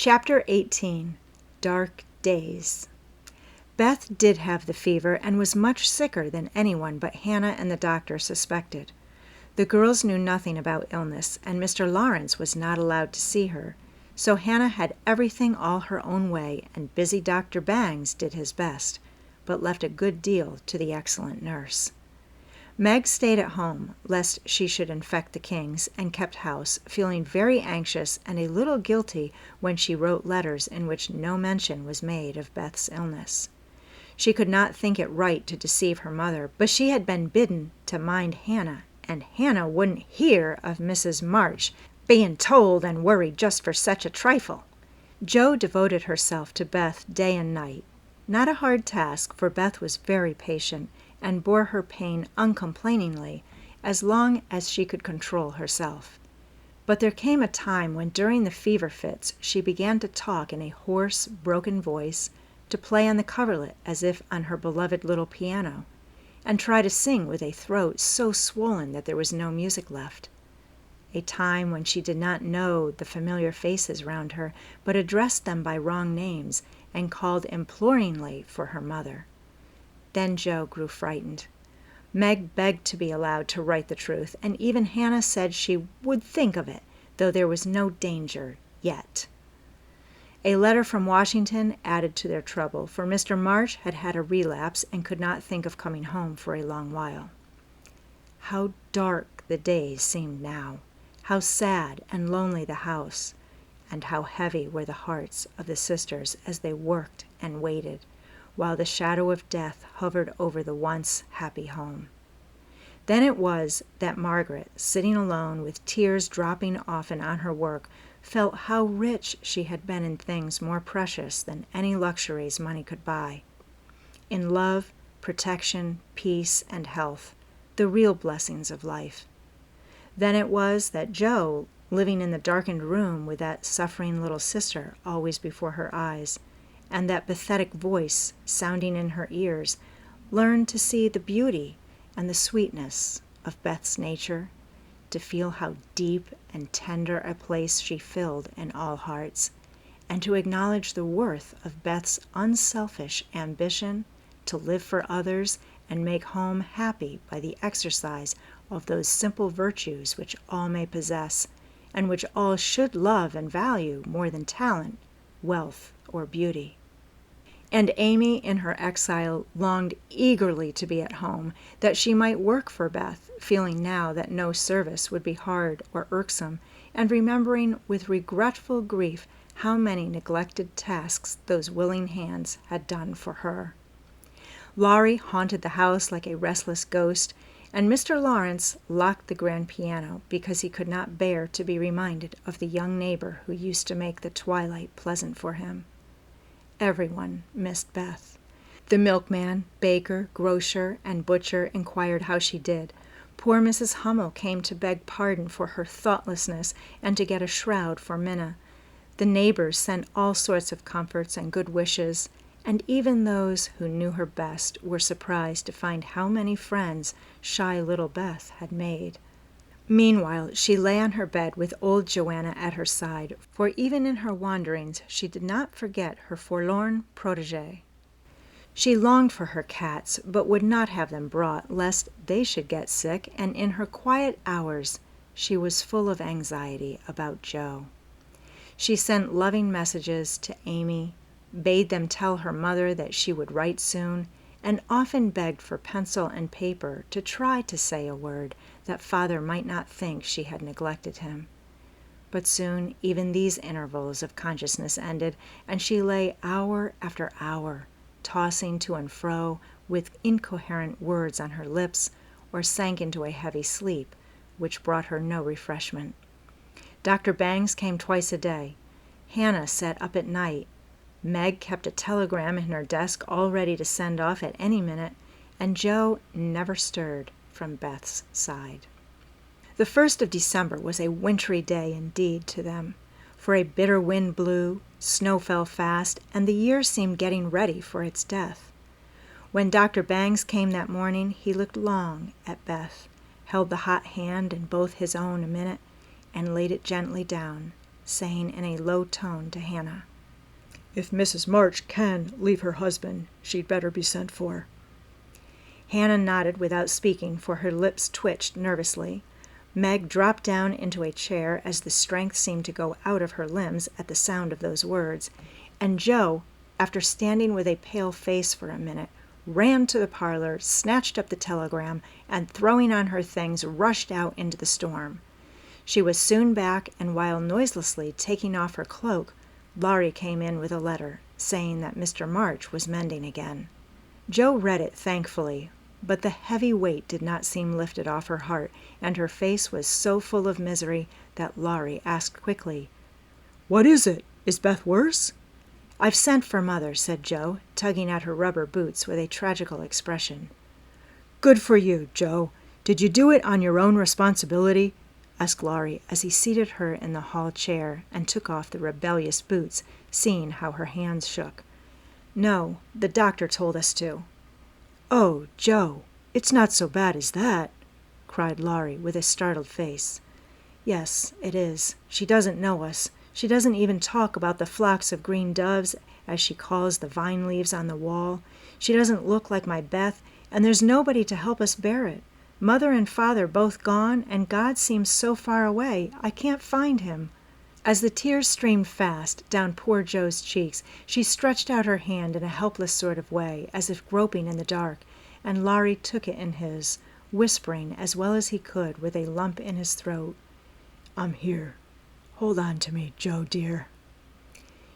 Chapter 18. Dark Days. Beth did have the fever and was much sicker than anyone but Hannah and the doctor suspected. The girls knew nothing about illness, and Mr. Lawrence was not allowed to see her, so Hannah had everything all her own way, and busy Dr. Bangs did his best, but left a good deal to the excellent nurse. Meg stayed at home, lest she should infect the Kings, and kept house, feeling very anxious and a little guilty when she wrote letters in which no mention was made of Beth's illness. She could not think it right to deceive her mother, but she had been bidden to mind Hannah, and Hannah wouldn't hear of Mrs. March being told and worried just for such a trifle. Jo devoted herself to Beth day and night. Not a hard task, for Beth was very patient, and bore her pain uncomplainingly as long as she could control herself. But there came a time when during the fever fits she began to talk in a hoarse, broken voice, to play on the coverlet as if on her beloved little piano, and try to sing with a throat so swollen that there was no music left. A time when she did not know the familiar faces round her, but addressed them by wrong names, and called imploringly for her mother. Then Jo grew frightened. Meg begged to be allowed to write the truth, and even Hannah said she would think of it, though there was no danger yet. A letter from Washington added to their trouble, for Mr. March had had a relapse and could not think of coming home for a long while. How dark the days seemed now, how sad and lonely the house, and how heavy were the hearts of the sisters as they worked and waited, while the shadow of death hovered over the once happy home. Then it was that Margaret, sitting alone with tears dropping often on her work, felt how rich she had been in things more precious than any luxuries money could buy. In love, protection, peace, and health, the real blessings of life. Then it was that Jo, living in the darkened room with that suffering little sister always before her eyes, and that pathetic voice sounding in her ears, learned to see the beauty and the sweetness of Beth's nature, to feel how deep and tender a place she filled in all hearts, and to acknowledge the worth of Beth's unselfish ambition to live for others and make home happy by the exercise of those simple virtues which all may possess, and which all should love and value more than talent, wealth, or beauty. And Amy, in her exile, longed eagerly to be at home, that she might work for Beth, feeling now that no service would be hard or irksome, and remembering with regretful grief how many neglected tasks those willing hands had done for her. Laurie haunted the house like a restless ghost, and Mr. Lawrence locked the grand piano because he could not bear to be reminded of the young neighbor who used to make the twilight pleasant for him. Everyone missed Beth. The milkman, baker, grocer, and butcher inquired how she did. Poor Mrs. Hummel came to beg pardon for her thoughtlessness and to get a shroud for Minna. The neighbors sent all sorts of comforts and good wishes, and even those who knew her best were surprised to find how many friends shy little Beth had made. Meanwhile, she lay on her bed with old Joanna at her side, for even in her wanderings she did not forget her forlorn protégée. She longed for her cats, but would not have them brought, lest they should get sick, and in her quiet hours she was full of anxiety about Jo. She sent loving messages to Amy, bade them tell her mother that she would write soon, and often begged for pencil and paper to try to say a word, that father might not think she had neglected him. But soon even these intervals of consciousness ended, and she lay hour after hour, tossing to and fro with incoherent words on her lips, or sank into a heavy sleep, which brought her no refreshment. Dr. Bangs came twice a day. Hannah sat up at night. Meg kept a telegram in her desk all ready to send off at any minute, and Jo never stirred from Beth's side. The 1st of December was a wintry day indeed to them, for a bitter wind blew, snow fell fast, and the year seemed getting ready for its death. When Dr. Bangs came that morning, he looked long at Beth, held the hot hand in both his own a minute, and laid it gently down, saying in a low tone to Hannah, "If Mrs. March can leave her husband, she'd better be sent for." Hannah nodded without speaking, for her lips twitched nervously. Meg dropped down into a chair as the strength seemed to go out of her limbs at the sound of those words, and Joe, after standing with a pale face for a minute, ran to the parlor, snatched up the telegram, and throwing on her things, rushed out into the storm. She was soon back, and while noiselessly taking off her cloak, Laurie came in with a letter, saying that Mr. March was mending again. Joe read it thankfully, but the heavy weight did not seem lifted off her heart, and her face was so full of misery that Laurie asked quickly, "What is it? Is Beth worse?" "I've sent for Mother," said Joe, tugging at her rubber boots with a tragical expression. "Good for you, Joe. Did you do it on your own responsibility?" asked Laurie as he seated her in the hall chair and took off the rebellious boots, seeing how her hands shook. "No, the doctor told us to." "Oh, Joe, it's not so bad as that," cried Laurie with a startled face. "Yes, it is. She doesn't know us. She doesn't even talk about the flocks of green doves, as she calls the vine leaves on the wall. She doesn't look like my Beth, and there's nobody to help us bear it. Mother and Father both gone, and God seems so far away, I can't find him." As the tears streamed fast down poor Joe's cheeks, she stretched out her hand in a helpless sort of way, as if groping in the dark, and Laurie took it in his, whispering as well as he could with a lump in his throat, "I'm here. Hold on to me, Joe dear."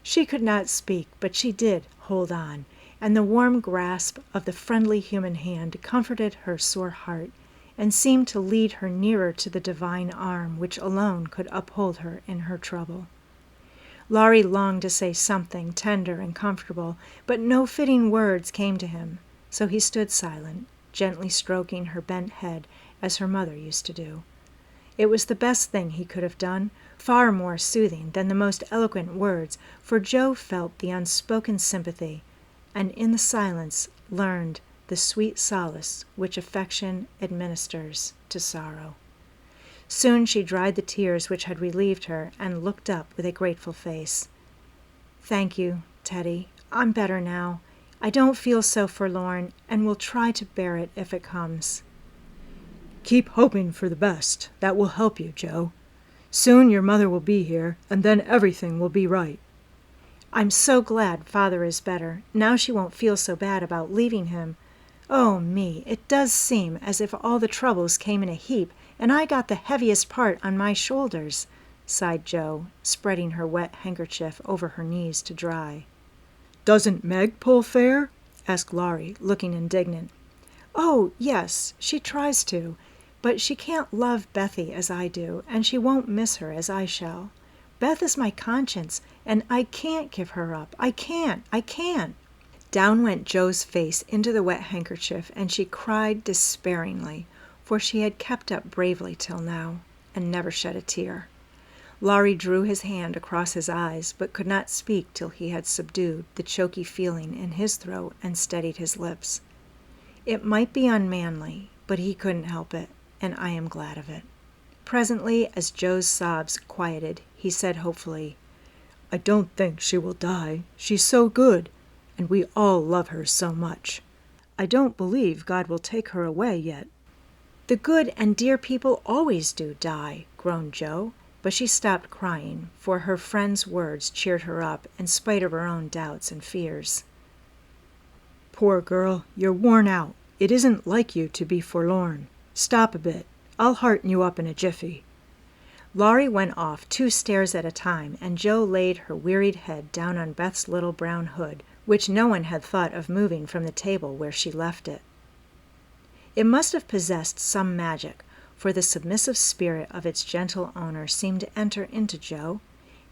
She could not speak, but she did hold on, and the warm grasp of the friendly human hand comforted her sore heart, and seemed to lead her nearer to the divine arm which alone could uphold her in her trouble. Laurie longed to say something tender and comfortable, but no fitting words came to him, so he stood silent, gently stroking her bent head as her mother used to do. It was the best thing he could have done, far more soothing than the most eloquent words, for Joe felt the unspoken sympathy, and in the silence learned the sweet solace which affection administers to sorrow. Soon she dried the tears which had relieved her, and looked up with a grateful face. "Thank you, Teddy. I'm better now. I don't feel so forlorn, and will try to bear it if it comes." "Keep hoping for the best. That will help you, Joe. Soon your mother will be here, and then everything will be right." "I'm so glad Father is better. Now she won't feel so bad about leaving him. Oh, me, it does seem as if all the troubles came in a heap, and I got the heaviest part on my shoulders," sighed Joe, spreading her wet handkerchief over her knees to dry. "Doesn't Meg pull fair?" asked Laurie, looking indignant. "Oh, yes, she tries to, but she can't love Bethy as I do, and she won't miss her as I shall. Beth is my conscience, and I can't give her up. I can't. Down went Joe's face into the wet handkerchief, and she cried despairingly, for she had kept up bravely till now, and never shed a tear. Laurie drew his hand across his eyes, but could not speak till he had subdued the choky feeling in his throat and steadied his lips. It might be unmanly, but he couldn't help it, and I am glad of it. Presently, as Joe's sobs quieted, he said hopefully, "I don't think she will die. She's so good, and we all love her so much. I don't believe God will take her away yet." "The good and dear people always do die," groaned Joe, but she stopped crying, for her friend's words cheered her up in spite of her own doubts and fears. "Poor girl, you're worn out. It isn't like you to be forlorn. Stop a bit. I'll hearten you up in a jiffy." Laurie went off 2 stairs at a time, and Joe laid her wearied head down on Beth's little brown hood, which no one had thought of moving from the table where she left it. It must have possessed some magic, for the submissive spirit of its gentle owner seemed to enter into Joe,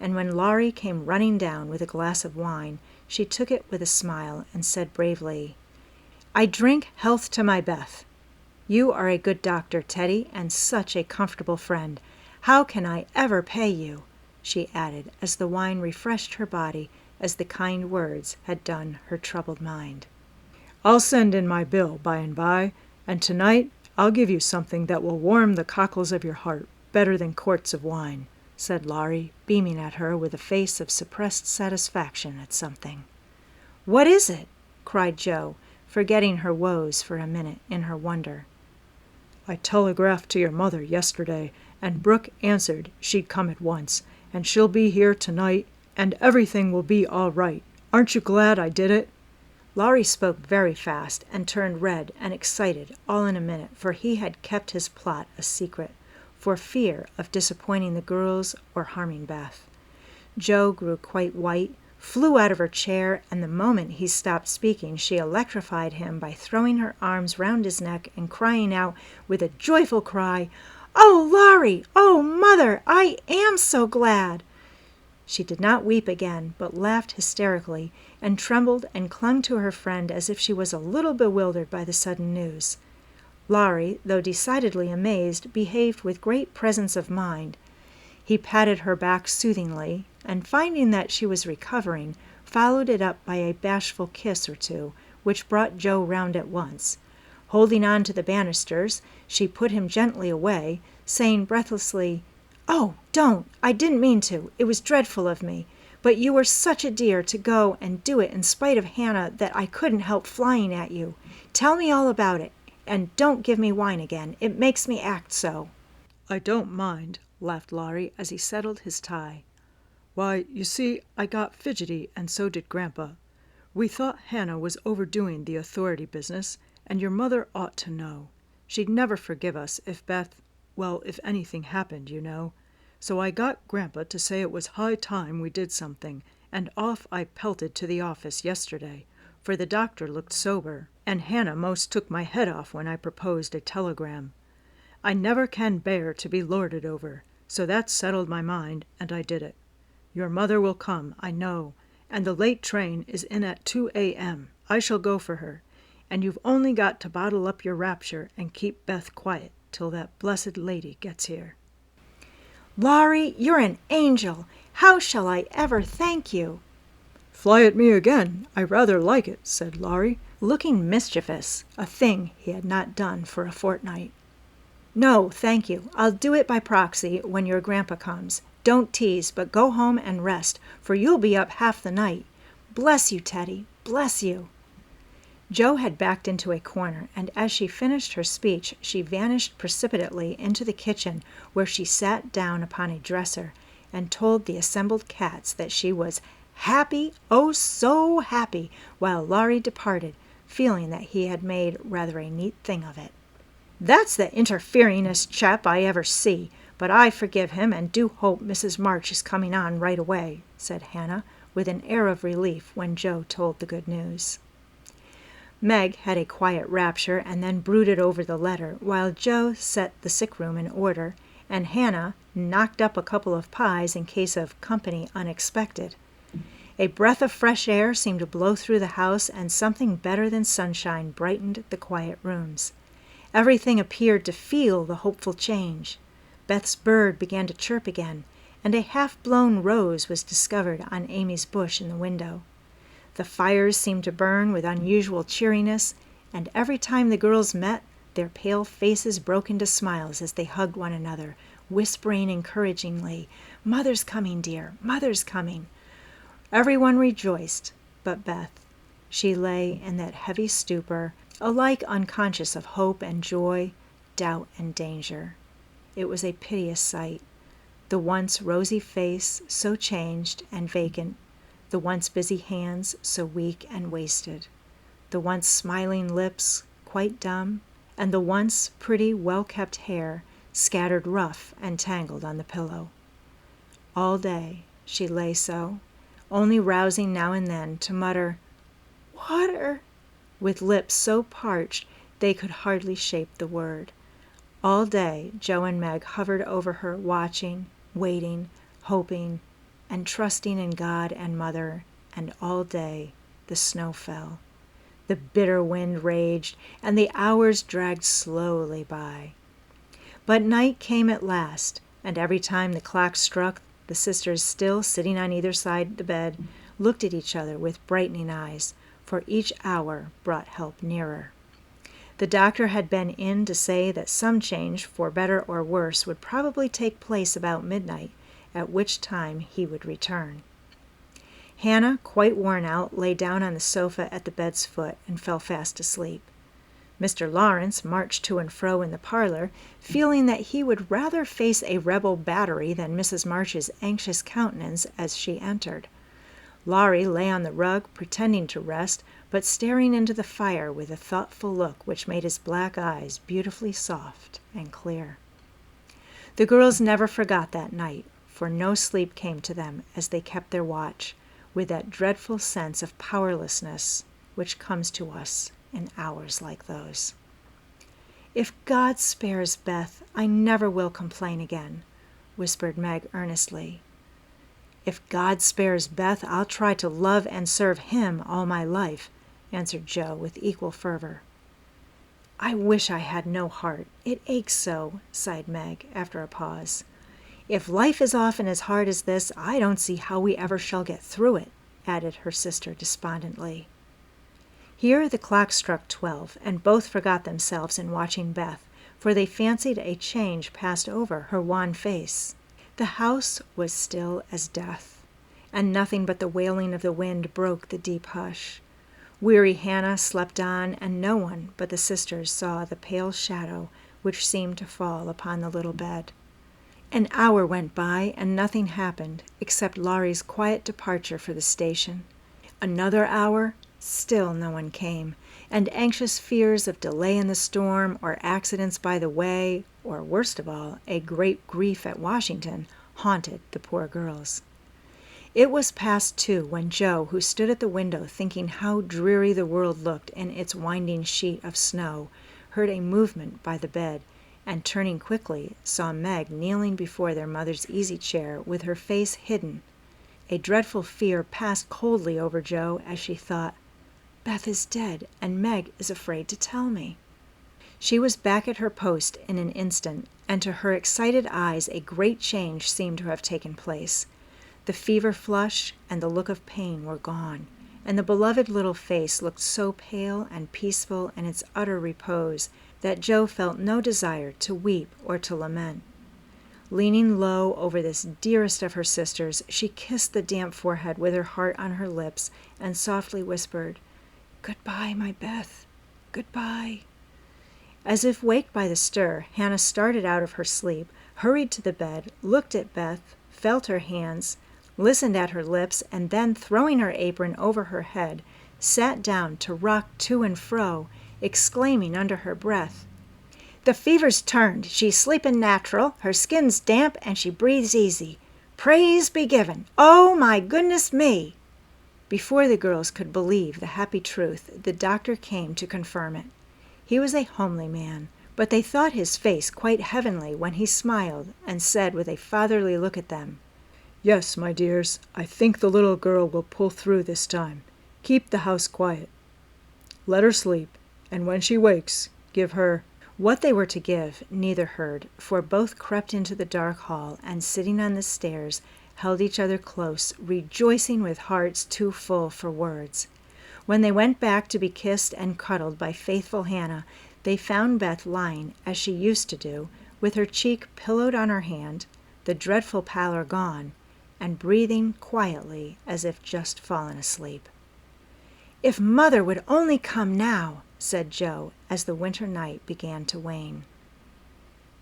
and when Laurie came running down with a glass of wine, she took it with a smile and said bravely, "I drink health to my Beth. You are a good doctor, Teddy, and such a comfortable friend. How can I ever pay you?" she added, as the wine refreshed her body as the kind words had done her troubled mind. "I'll send in my bill by and by, and tonight I'll give you something that will warm the cockles of your heart better than quarts of wine," said Laurie, beaming at her with a face of suppressed satisfaction at something. "What is it?" cried Joe, forgetting her woes for a minute in her wonder. "I telegraphed to your mother yesterday, and Brooke answered she'd come at once, and she'll be here tonight, and everything will be all right. Aren't you glad I did it?" Laurie spoke very fast and turned red and excited all in a minute, for he had kept his plot a secret, for fear of disappointing the girls or harming Beth. Joe grew quite white, flew out of her chair, and the moment he stopped speaking she electrified him by throwing her arms round his neck and crying out with a joyful cry, "Oh, Laurie! Oh, Mother! I am so glad!" She did not weep again, but laughed hysterically, and trembled and clung to her friend as if she was a little bewildered by the sudden news. Laurie, though decidedly amazed, behaved with great presence of mind. He patted her back soothingly, and finding that she was recovering, followed it up by a bashful kiss or two, which brought Joe round at once. Holding on to the banisters, she put him gently away, saying breathlessly, "Oh, don't! I didn't mean to. It was dreadful of me. But you were such a dear to go and do it in spite of Hannah that I couldn't help flying at you. Tell me all about it, and don't give me wine again. It makes me act so." "I don't mind," laughed Laurie as he settled his tie. "Why, you see, I got fidgety, and so did Grandpa. We thought Hannah was overdoing the authority business, and your mother ought to know. She'd never forgive us if if anything happened, you know. So I got Grandpa to say it was high time we did something, and off I pelted to the office yesterday, for the doctor looked sober, and Hannah most took my head off when I proposed a telegram. I never can bear to be lorded over, so that settled my mind, and I did it. Your mother will come, I know, and the late train is in at 2 a.m. I shall go for her, and you've only got to bottle up your rapture and keep Beth quiet till that blessed lady gets here." "Laurie, you're an angel! How shall I ever thank you?" "Fly at me again. I rather like it," said Laurie, looking mischievous, a thing he had not done for a fortnight. "No, thank you. I'll do it by proxy when your grandpa comes. Don't tease, but go home and rest, for you'll be up half the night. Bless you, Teddy, bless you." Joe had backed into a corner, and as she finished her speech, she vanished precipitately into the kitchen, where she sat down upon a dresser and told the assembled cats that she was happy, oh so happy, while Laurie departed, feeling that he had made rather a neat thing of it. "That's the interferingest chap I ever see, but I forgive him and do hope Mrs. March is coming on right away," said Hannah, with an air of relief when Joe told the good news. Meg had a quiet rapture and then brooded over the letter, while Joe set the sick room in order, and Hannah knocked up a couple of pies in case of company unexpected. A breath of fresh air seemed to blow through the house, and something better than sunshine brightened the quiet rooms. Everything appeared to feel the hopeful change. Beth's bird began to chirp again, and a half-blown rose was discovered on Amy's bush in the window. The fires seemed to burn with unusual cheeriness, and every time the girls met, their pale faces broke into smiles as they hugged one another, whispering encouragingly, "Mother's coming, dear, Mother's coming." Everyone rejoiced but Beth. She lay in that heavy stupor, alike unconscious of hope and joy, doubt and danger. It was a piteous sight. The once rosy face so changed and vacant, the once busy hands so weak and wasted, the once smiling lips quite dumb, and the once pretty, well-kept hair scattered rough and tangled on the pillow. All day she lay so, only rousing now and then to mutter, "Water," with lips so parched they could hardly shape the word. All day Joe and Meg hovered over her, watching, waiting, hoping, and trusting in God and Mother, and all day the snow fell. The bitter wind raged, and the hours dragged slowly by. But night came at last, and every time the clock struck, the sisters, still sitting on either side the bed, looked at each other with brightening eyes, for each hour brought help nearer. The doctor had been in to say that some change, for better or worse, would probably take place about midnight, at which time he would return. Hannah, quite worn out, lay down on the sofa at the bed's foot and fell fast asleep. Mr. Lawrence marched to and fro in the parlor, feeling that he would rather face a rebel battery than Mrs. March's anxious countenance as she entered. Laurie lay on the rug, pretending to rest, but staring into the fire with a thoughtful look which made his black eyes beautifully soft and clear. The girls never forgot that night, for no sleep came to them as they kept their watch, with that dreadful sense of powerlessness which comes to us in hours like those. "If God spares Beth, I never will complain again," whispered Meg earnestly. "If God spares Beth, I'll try to love and serve Him all my life," answered Joe with equal fervor. "I wish I had no heart. It aches so," sighed Meg after a pause. "If life is often as hard as this, I don't see how we ever shall get through it," added her sister despondently. Here the clock struck 12, and both forgot themselves in watching Beth, for they fancied a change passed over her wan face. The house was still as death, and nothing but the wailing of the wind broke the deep hush. Weary Hannah slept on, and no one but the sisters saw the pale shadow which seemed to fall upon the little bed. An hour went by, and nothing happened except Laurie's quiet departure for the station. Another hour, still no one came, and anxious fears of delay in the storm, or accidents by the way, or, worst of all, a great grief at Washington, haunted the poor girls. It was past 2 when Joe, who stood at the window thinking how dreary the world looked in its winding sheet of snow, heard a movement by the bed, and turning quickly, saw Meg kneeling before their mother's easy-chair with her face hidden. A dreadful fear passed coldly over Joe as she thought, "Beth is dead, and Meg is afraid to tell me." She was back at her post in an instant, and to her excited eyes a great change seemed to have taken place. The fever flush and the look of pain were gone, and the beloved little face looked so pale and peaceful in its utter repose that Joe felt no desire to weep or to lament. Leaning low over this dearest of her sisters, she kissed the damp forehead with her heart on her lips and softly whispered, "Goodbye, my Beth, goodbye." As if waked by the stir, Hannah started out of her sleep, hurried to the bed, looked at Beth, felt her hands, listened at her lips, and then, throwing her apron over her head, sat down to rock to and fro, exclaiming under her breath, "The fever's turned. She's sleeping natural, her skin's damp, and she breathes easy. Praise be given. Oh, my goodness me!" Before the girls could believe the happy truth, the doctor came to confirm it. He was a homely man, but they thought his face quite heavenly when he smiled and said with a fatherly look at them, "Yes, my dears, I think the little girl will pull through this time. Keep the house quiet. Let her sleep, and when she wakes, give her—" What they were to give, neither heard, for both crept into the dark hall, and sitting on the stairs, held each other close, rejoicing with hearts too full for words. When they went back to be kissed and cuddled by faithful Hannah, they found Beth lying, as she used to do, with her cheek pillowed on her hand, the dreadful pallor gone, and breathing quietly as if just fallen asleep. "If Mother would only come now," said Joe, as the winter night began to wane.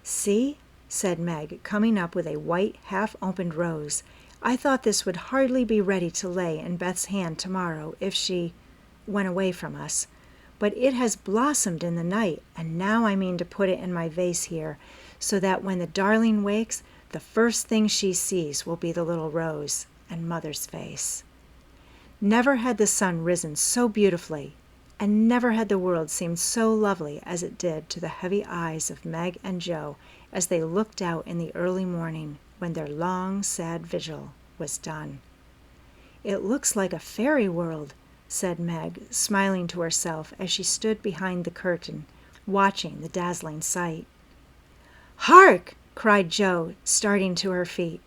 "See," said Meg, coming up with a white, half-opened rose, "I thought this would hardly be ready to lay in Beth's hand tomorrow if she went away from us. But it has blossomed in the night, and now I mean to put it in my vase here, so that when the darling wakes, the first thing she sees will be the little rose and Mother's face." Never had the sun risen so beautifully, and never had the world seemed so lovely as it did to the heavy eyes of Meg and Joe as they looked out in the early morning when their long, sad vigil was done. "It looks like a fairy world," said Meg, smiling to herself as she stood behind the curtain, watching the dazzling sight. "Hark!" cried Joe, starting to her feet.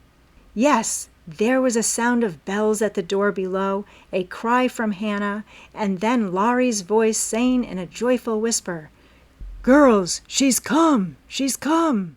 Yes, there was a sound of bells at the door below, a cry from Hannah, and then Laurie's voice saying in a joyful whisper, "Girls, she's come! She's come!"